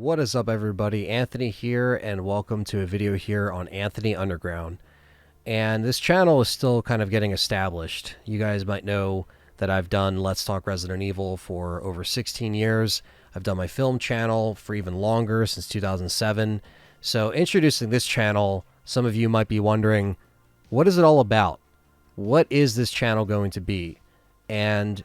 What is up, everybody? Anthony here, and welcome to a video here on Anthony Underground. And this channel is still kind of getting established. You guys might know that I've done Let's Talk Resident Evil for over 16 years. I've done my film channel for even longer, since 2007. So introducing this channel, some of you might be wondering, what is it all about? What is this channel going to be? And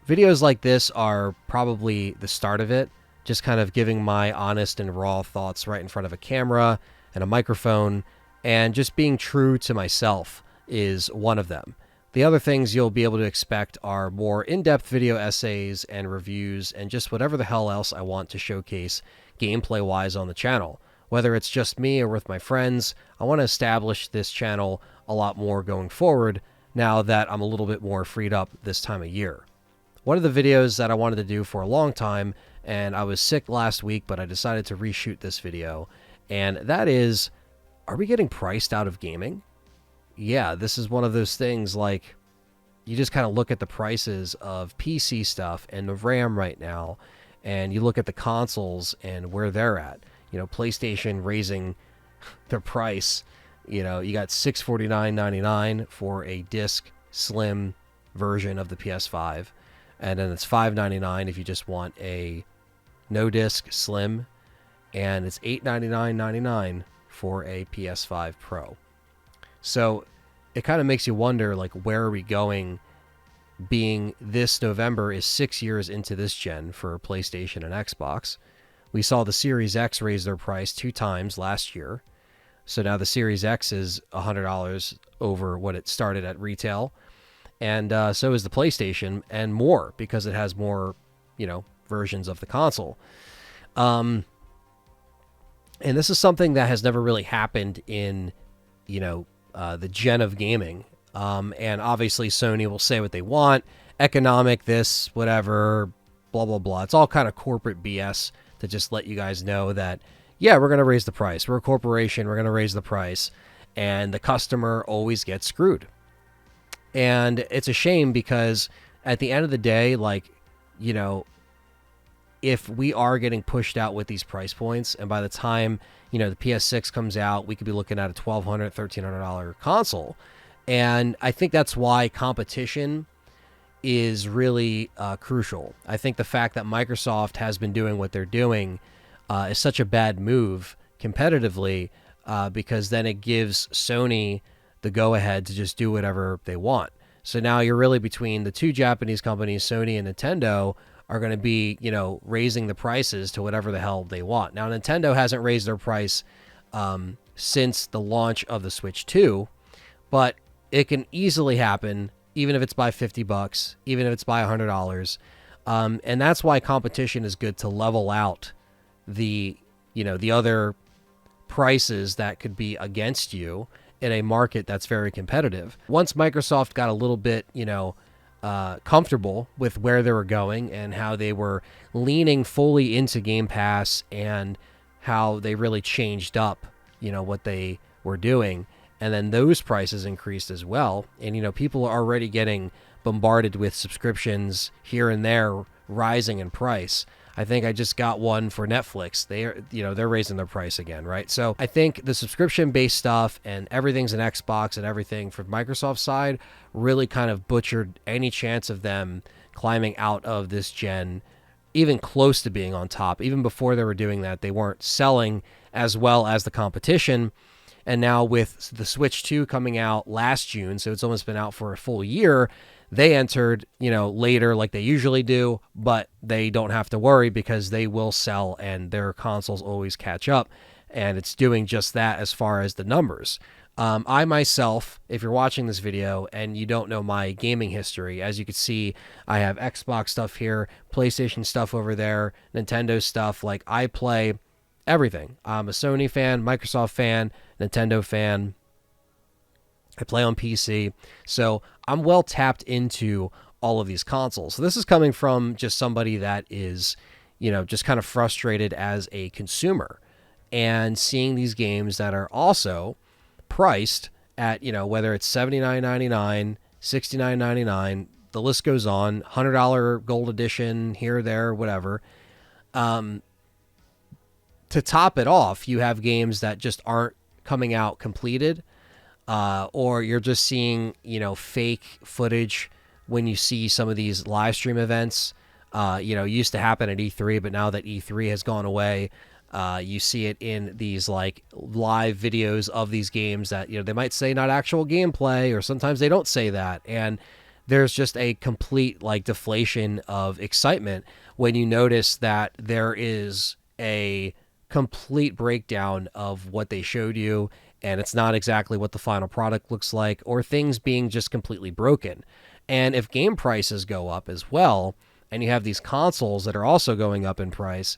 videos like this are probably the start of it. Just kind of giving my honest and raw thoughts right in front of a camera and a microphone, and just being true to myself is one of them. The other things you'll be able to expect are more in-depth video essays and reviews and just whatever the hell else I want to showcase gameplay-wise on the channel. Whether it's just me or with my friends, I want to establish this channel a lot more going forward now that I'm a little bit more freed up this time of year. One of the videos that I wanted to do for a long time, and I was sick last week, but I decided to reshoot this video, and that is, are we getting priced out of gaming? Yeah, this is one of those things, like, you just kind of look at the prices of PC stuff and the RAM right now, and you look at the consoles and where they're at. You know, PlayStation raising their price. You know, you got $649.99 for a disc slim version of the PS5, and then it's $599 if you just want a no disc slim, and it's $899.99 for a PS5 Pro. So it kind of makes you wonder, like, where are we going, being this November is 6 years into this gen for PlayStation and Xbox. We saw the Series X raise their price 2 times last year. So now the Series X is $100 over what it started at retail. And so is the PlayStation, and more, because it has more, versions of the console. And this is something that has never really happened in, the gen of gaming. And obviously Sony will say what they want, economic, this, whatever, blah, blah, blah. It's all kind of corporate BS to just let you guys know that, yeah, we're going to raise the price. We're a corporation. We're going to raise the price. And the customer always gets screwed. And it's a shame, because at the end of the day, if we are getting pushed out with these price points, and by the time, the PS6 comes out, we could be looking at a $1,200, $1,300 console. And I think that's why competition is really crucial. I think the fact that Microsoft has been doing what they're doing is such a bad move competitively, because then it gives Sony the go-ahead to just do whatever they want. So now you're really between the two Japanese companies, Sony and Nintendo, are going to be, raising the prices to whatever the hell they want. Now, Nintendo hasn't raised their price since the launch of the Switch 2, but it can easily happen, even if it's by $50, even if it's by $100. And that's why competition is good, to level out the other prices that could be against you in a market that's very competitive. Once Microsoft got a little bit, comfortable with where they were going and how they were leaning fully into Game Pass, and how they really changed up, what they were doing, and then those prices increased as well. And, people are already getting bombarded with subscriptions here and there rising in price. I think I just got one for Netflix. They're raising their price again, right? So I think the subscription-based stuff and everything's an Xbox and everything from Microsoft's side really kind of butchered any chance of them climbing out of this gen, even close to being on top. Even before they were doing that, they weren't selling as well as the competition. And now with the Switch 2 coming out last June, so it's almost been out for a full year, they entered, later like they usually do, but they don't have to worry, because they will sell and their consoles always catch up. And it's doing just that as far as the numbers. I myself, if you're watching this video and you don't know my gaming history, as you can see, I have Xbox stuff here, PlayStation stuff over there, Nintendo stuff. Like, I play everything. I'm a Sony fan, Microsoft fan, Nintendo fan. I play on PC, so I'm well tapped into all of these consoles. So this is coming from just somebody that is, just kind of frustrated as a consumer, and seeing these games that are also priced at, whether it's $79.99, $69.99, the list goes on, $100 gold edition here, there, whatever. to top it off, you have games that just aren't coming out completed, or you're just seeing, fake footage when you see some of these live stream events. Used to happen at E3, but now that E3 has gone away, you see it in these like live videos of these games that, they might say not actual gameplay, or sometimes they don't say that. And there's just a complete like deflation of excitement when you notice that there is a complete breakdown of what they showed you, and it's not exactly what the final product looks like, or things being just completely broken. And if game prices go up as well, and you have these consoles that are also going up in price,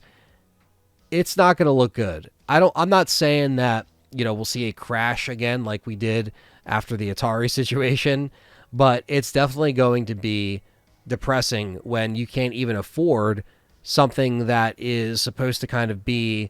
it's not going to look good. I'm not saying that, we'll see a crash again like we did after the Atari situation, but it's definitely going to be depressing when you can't even afford something that is supposed to kind of be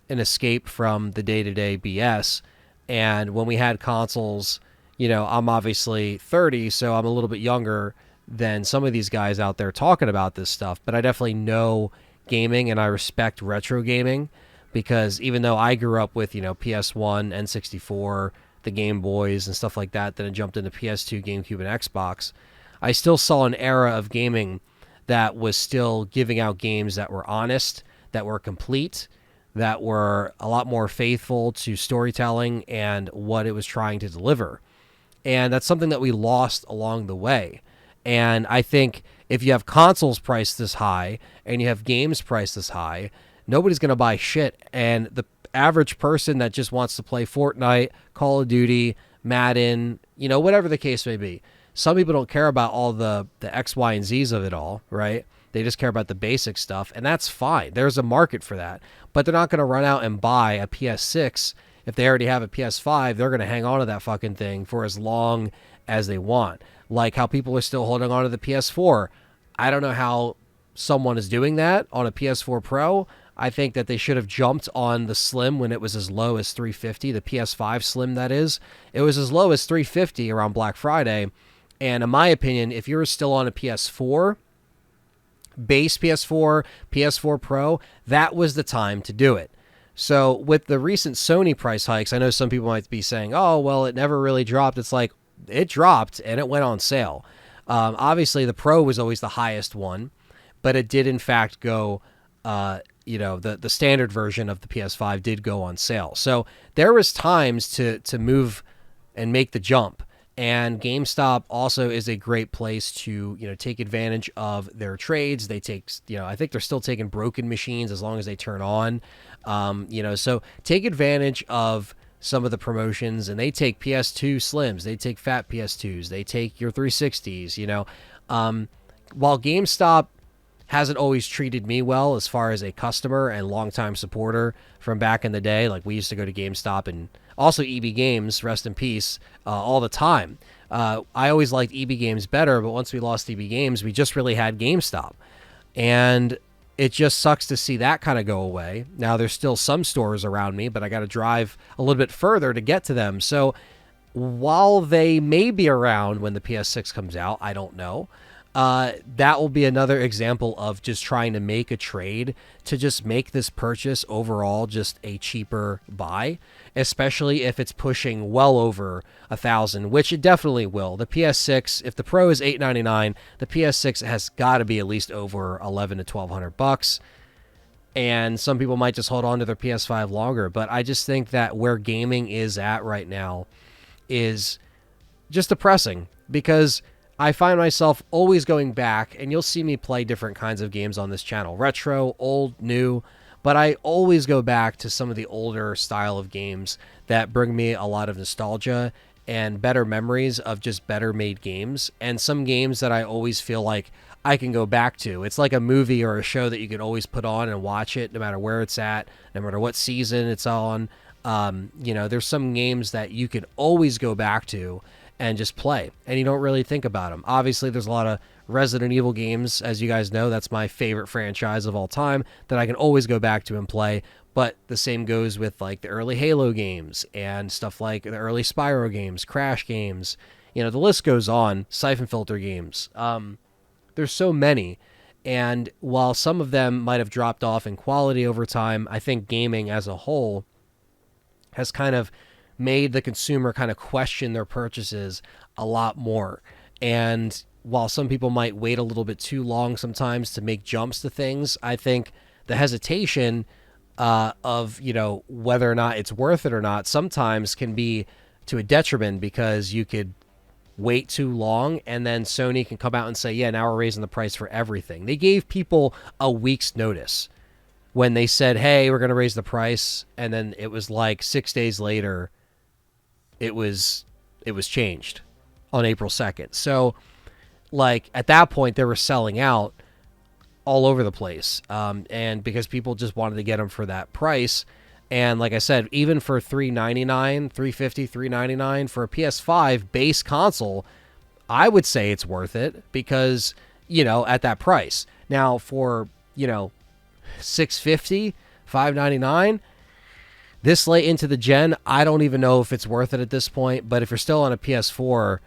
an escape from the day-to-day BS. And when we had consoles, I'm obviously 30, so I'm a little bit younger than some of these guys out there talking about this stuff, but I definitely know gaming and I respect retro gaming, because even though I grew up with, PS1, N64, the Game Boys and stuff like that, then it jumped into PS2, GameCube, and Xbox, I still saw an era of gaming that was still giving out games that were honest, that were complete, that were a lot more faithful to storytelling and what it was trying to deliver. And that's something that we lost along the way. And I think if you have consoles priced this high and you have games priced this high, nobody's going to buy shit. And the average person that just wants to play Fortnite, Call of Duty, Madden, whatever the case may be. Some people don't care about all the X, Y, and Z's of it all, right? They just care about the basic stuff, and that's fine. There's a market for that. But they're not going to run out and buy a PS6. If they already have a PS5, they're going to hang on to that fucking thing for as long as they want. Like how people are still holding on to the PS4. I don't know how someone is doing that on a PS4 Pro. I think that they should have jumped on the Slim when it was as low as $350, the PS5 Slim, that is. It was as low as $350 around Black Friday. And in my opinion, if you're still on a PS4, base PS4, PS4 Pro, that was the time to do it. So with the recent Sony price hikes, I know some people might be saying, oh, well, it never really dropped. It's like, it dropped and it went on sale. Obviously, the Pro was always the highest one, but it did in fact go, the standard version of the PS5 did go on sale. So there was times to move and make the jump. And GameStop also is a great place to, take advantage of their trades. They take, I think they're still taking broken machines as long as they turn on. So take advantage of some of the promotions, and they take PS2 Slims, they take fat PS2s, they take your 360s, while GameStop hasn't always treated me well as far as a customer and longtime supporter from back in the day. Like, we used to go to GameStop and also EB Games, rest in peace, all the time. I always liked EB Games better, but once we lost EB Games, we just really had GameStop. And it just sucks to see that kind of go away. Now, there's still some stores around me, but I got to drive a little bit further to get to them. So while they may be around when the PS6 comes out, I don't know. That will be another example of just trying to make a trade to just make this purchase overall just a cheaper buy, especially if it's pushing well over $1,000, which it definitely will. The PS6, if the Pro is $899, the PS6 has got to be at least over $1,100 to $1,200. And some people might just hold on to their PS5 longer, but I just think that where gaming is at right now is just depressing, because I find myself always going back, and you'll see me play different kinds of games on this channel, retro, old, new, but I always go back to some of the older style of games that bring me a lot of nostalgia and better memories of just better made games, and some games that I always feel like I can go back to. It's like a movie or a show that you can always put on and watch it no matter where it's at, no matter what season it's on. There's some games that you can always go back to and just play, and you don't really think about them. Obviously, there's a lot of Resident Evil games, as you guys know. That's my favorite franchise of all time that I can always go back to and play, but the same goes with like the early Halo games and stuff like the early Spyro games, Crash games, the list goes on, Siphon Filter games. There's so many, And while some of them might have dropped off in quality over time, I think gaming as a whole has kind of made the consumer kind of question their purchases a lot more. And while some people might wait a little bit too long sometimes to make jumps to things, I think the hesitation of, whether or not it's worth it or not sometimes can be to a detriment, because you could wait too long and then Sony can come out and say, yeah, now we're raising the price for everything. They gave people a week's notice when they said, hey, we're going to raise the price. And then it was like 6 days later, it was changed on April 2nd. So like at that point they were selling out all over the place. And because people just wanted to get them for that price. And like I said, even for $399, $350, $399 for a PS5 base console, I would say it's worth it because, at that price. Now for, $650, $599, this late into the gen, I don't even know if it's worth it at this point. But if you're still on a PS4,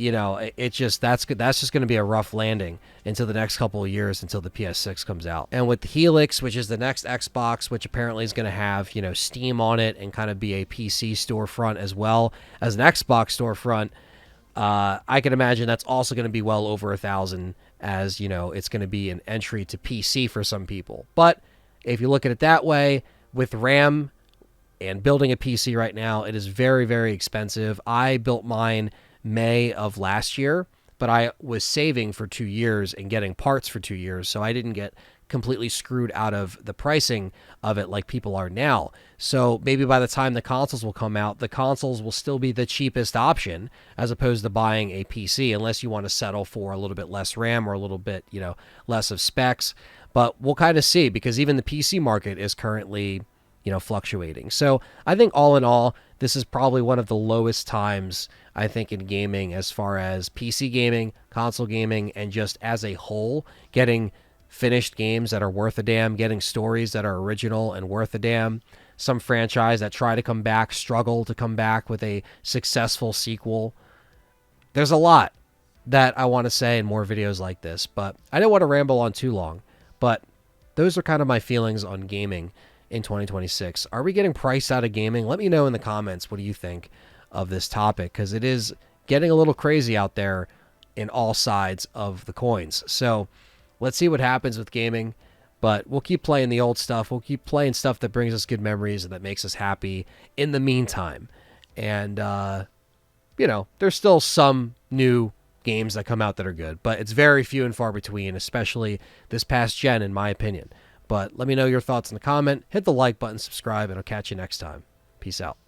that's just going to be a rough landing until the next couple of years until the PS6 comes out. And with the Helix, which is the next Xbox, which apparently is going to have, Steam on it and kind of be a PC storefront as well as an Xbox storefront, I can imagine that's also going to be well over $1,000, as, it's going to be an entry to PC for some people. But if you look at it that way, with RAM and building a PC right now, it is very, very expensive. I built mine May of last year, but I was saving for 2 years and getting parts for 2 years, so I didn't get completely screwed out of the pricing of it like people are now. So maybe by the time the consoles will come out, the consoles will still be the cheapest option as opposed to buying a PC, unless you want to settle for a little bit less RAM or a little bit, less of specs. But we'll kind of see, because even the PC market is currently, fluctuating. So I think all in all, this is probably one of the lowest times, I think, in gaming as far as PC gaming, console gaming, and just as a whole, getting finished games that are worth a damn, getting stories that are original and worth a damn. Some franchise that try to come back struggle to come back with a successful sequel. There's a lot that I want to say in more videos like this, but I don't want to ramble on too long. But those are kind of my feelings on gaming in 2026. Are we getting priced out of gaming? Let me know in the comments, what do you think of this topic, because it is getting a little crazy out there in all sides of the coins. So let's see what happens with gaming, but we'll keep playing the old stuff. We'll keep playing stuff that brings us good memories and that makes us happy in the meantime. And, there's still some new games that come out that are good, but it's very few and far between, especially this past gen, in my opinion. But let me know your thoughts in the comment. Hit the like button, subscribe, and I'll catch you next time. Peace out.